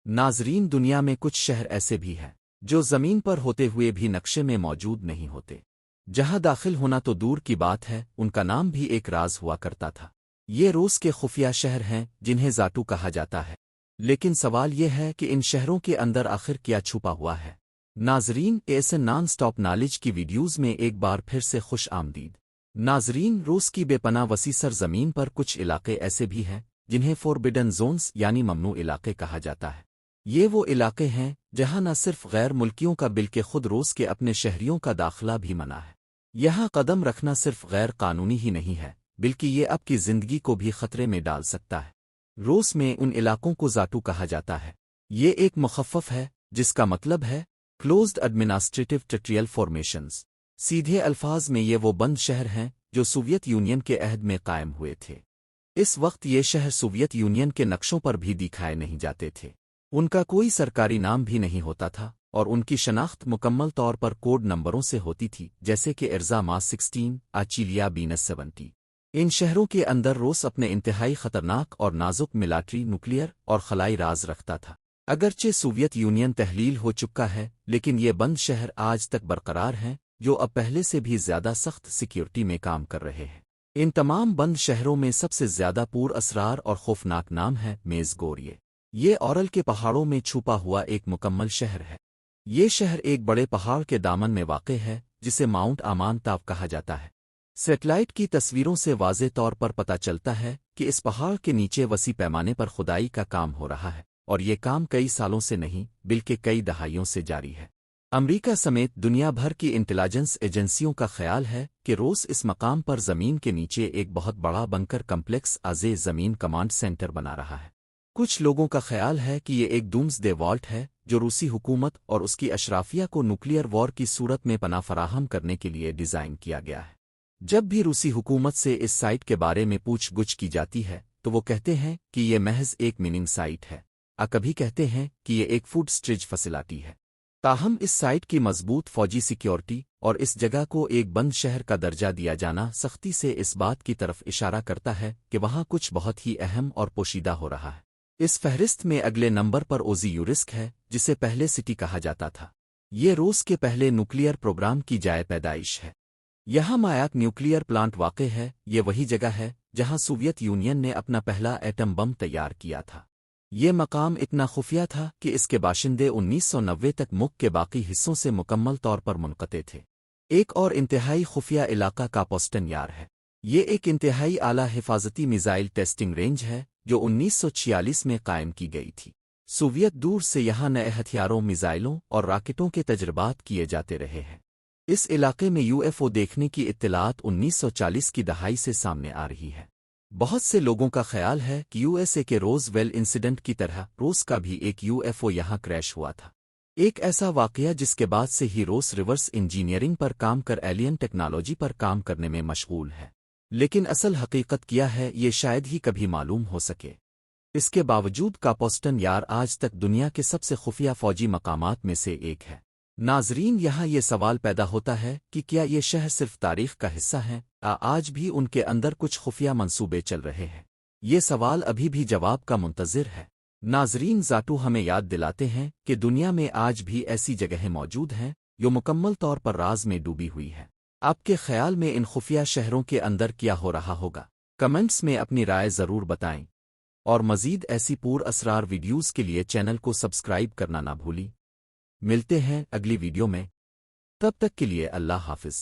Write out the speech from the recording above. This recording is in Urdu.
ناظرین، دنیا میں کچھ شہر ایسے بھی ہیں جو زمین پر ہوتے ہوئے بھی نقشے میں موجود نہیں ہوتے، جہاں داخل ہونا تو دور کی بات ہے، ان کا نام بھی ایک راز ہوا کرتا تھا۔ یہ روس کے خفیہ شہر ہیں جنہیں زاٹو کہا جاتا ہے، لیکن سوال یہ ہے کہ ان شہروں کے اندر آخر کیا چھپا ہوا ہے؟ ناظرین، ایسے نان سٹاپ نالج کی ویڈیوز میں ایک بار پھر سے خوش آمدید۔ ناظرین، روس کی بے پناہ وسیع سرزمین پر کچھ علاقے ایسے بھی ہیں جنہیں فوربڈن زونز یعنی ممنوع علاقے کہا جاتا ہے۔ یہ وہ علاقے ہیں جہاں نہ صرف غیر ملکیوں کا بلکہ خود روس کے اپنے شہریوں کا داخلہ بھی منع ہے۔ یہاں قدم رکھنا صرف غیر قانونی ہی نہیں ہے بلکہ یہ آپ کی زندگی کو بھی خطرے میں ڈال سکتا ہے۔ روس میں ان علاقوں کو زاٹو کہا جاتا ہے۔ یہ ایک مخفف ہے جس کا مطلب ہے کلوزڈ ایڈمنسٹریٹو ٹیریٹوریل فارمیشنز۔ سیدھے الفاظ میں یہ وہ بند شہر ہیں جو سوویت یونین کے عہد میں قائم ہوئے تھے۔ اس وقت یہ شہر سوویت یونین کے نقشوں پر بھی دکھائے نہیں جاتے تھے، ان کا کوئی سرکاری نام بھی نہیں ہوتا تھا، اور ان کی شناخت مکمل طور پر کوڈ نمبروں سے ہوتی تھی، جیسے کہ ارزا ماس 16، آچیلیا بینس 70۔ ان شہروں کے اندر روس اپنے انتہائی خطرناک اور نازک ملٹری، نیوکلیئر اور خلائی راز رکھتا تھا۔ اگرچہ سوویت یونین تحلیل ہو چکا ہے، لیکن یہ بند شہر آج تک برقرار ہیں، جو اب پہلے سے بھی زیادہ سخت سیکیورٹی میں کام کر رہے ہیں۔ ان تمام بند شہروں میں سب سے زیادہ پور اسرار اور خوفناک نام ہے میزگوریے۔ یہ اورل کے پہاڑوں میں چھپا ہوا ایک مکمل شہر ہے۔ یہ شہر ایک بڑے پہاڑ کے دامن میں واقع ہے جسے ماؤنٹ آمان تاو کہا جاتا ہے۔ سیٹلائٹ کی تصویروں سے واضح طور پر پتہ چلتا ہے کہ اس پہاڑ کے نیچے وسیع پیمانے پر کھدائی کا کام ہو رہا ہے، اور یہ کام کئی سالوں سے نہیں بلکہ کئی دہائیوں سے جاری ہے۔ امریکہ سمیت دنیا بھر کی انٹیلیجنس ایجنسیوں کا خیال ہے کہ روس اس مقام پر زمین کے نیچے ایک بہت بڑا بنکر کمپلیکس آزے زمین کمانڈ سینٹر بنا رہا ہے۔ کچھ لوگوں کا خیال ہے کہ یہ ایک ڈومز ڈے والٹ ہے جو روسی حکومت اور اس کی اشرافیہ کو نیوکلیئر وار کی صورت میں پناہ فراہم کرنے کے لیے ڈیزائن کیا گیا ہے۔ جب بھی روسی حکومت سے اس سائٹ کے بارے میں پوچھ گچھ کی جاتی ہے تو وہ کہتے ہیں کہ یہ محض ایک مننگ سائٹ ہے، کبھی کہتے ہیں کہ یہ ایک فوڈ اسٹوریج فیسلٹی ہے۔ تاہم اس سائٹ کی مضبوط فوجی سیکیورٹی اور اس جگہ کو ایک بند شہر کا درجہ دیا جانا سختی سے اس بات کی طرف اشارہ کرتا ہے کہ وہاں کچھ بہت ہی اہم اور پوشیدہ ہو رہا ہے۔ اس فہرست میں اگلے نمبر پر اوزیورسک ہے، جسے پہلے سٹی کہا جاتا تھا۔ یہ روس کے پہلے نیوکلیئر پروگرام کی جائے پیدائش ہے۔ یہاں مایاک نیوکلیئر پلانٹ واقع ہے۔ یہ وہی جگہ ہے جہاں سوویت یونین نے اپنا پہلا ایٹم بم تیار کیا تھا۔ یہ مقام اتنا خفیہ تھا کہ اس کے باشندے 1990 تک ملک کے باقی حصوں سے مکمل طور پر منقطع تھے۔ ایک اور انتہائی خفیہ علاقہ کاپوسٹن یار ہے۔ یہ ایک انتہائی اعلیٰ حفاظتی میزائل ٹیسٹنگ رینج ہے جو 1946 میں قائم کی گئی تھی۔ سوویت دور سے یہاں نئے ہتھیاروں، میزائلوں اور راکٹوں کے تجربات کیے جاتے رہے ہیں۔ اس علاقے میں UFO دیکھنے کی اطلاعات 1940 کی دہائی سے سامنے آ رہی ہے۔ بہت سے لوگوں کا خیال ہے کہ USA کے روز ویل انسیڈنٹ کی طرح روس کا بھی ایک UFO یہاں کریش ہوا تھا، ایک ایسا واقعہ جس کے بعد سے ہی روس ریورس انجینئرنگ پر کام کر ایلین ٹیکنالوجی پر کام کرنے میں مشغول ہے۔ لیکن اصل حقیقت کیا ہے یہ شاید ہی کبھی معلوم ہو سکے۔ اس کے باوجود کاپوسٹن یار آج تک دنیا کے سب سے خفیہ فوجی مقامات میں سے ایک ہے۔ ناظرین، یہاں یہ سوال پیدا ہوتا ہے کہ کیا یہ شہر صرف تاریخ کا حصہ ہے؟ آج بھی ان کے اندر کچھ خفیہ منصوبے چل رہے ہیں؟ یہ سوال ابھی بھی جواب کا منتظر ہے۔ ناظرین، زاٹو ہمیں یاد دلاتے ہیں کہ دنیا میں آج بھی ایسی جگہیں موجود ہیں جو مکمل طور پر راز میں ڈوبی ہوئی ہیں۔ آپ کے خیال میں ان خفیہ شہروں کے اندر کیا ہو رہا ہوگا؟ کمنٹس میں اپنی رائے ضرور بتائیں، اور مزید ایسی پور اسرار ویڈیوز کے لیے چینل کو سبسکرائب کرنا نہ بھولیں۔ ملتے ہیں اگلی ویڈیو میں، تب تک کے لیے اللہ حافظ۔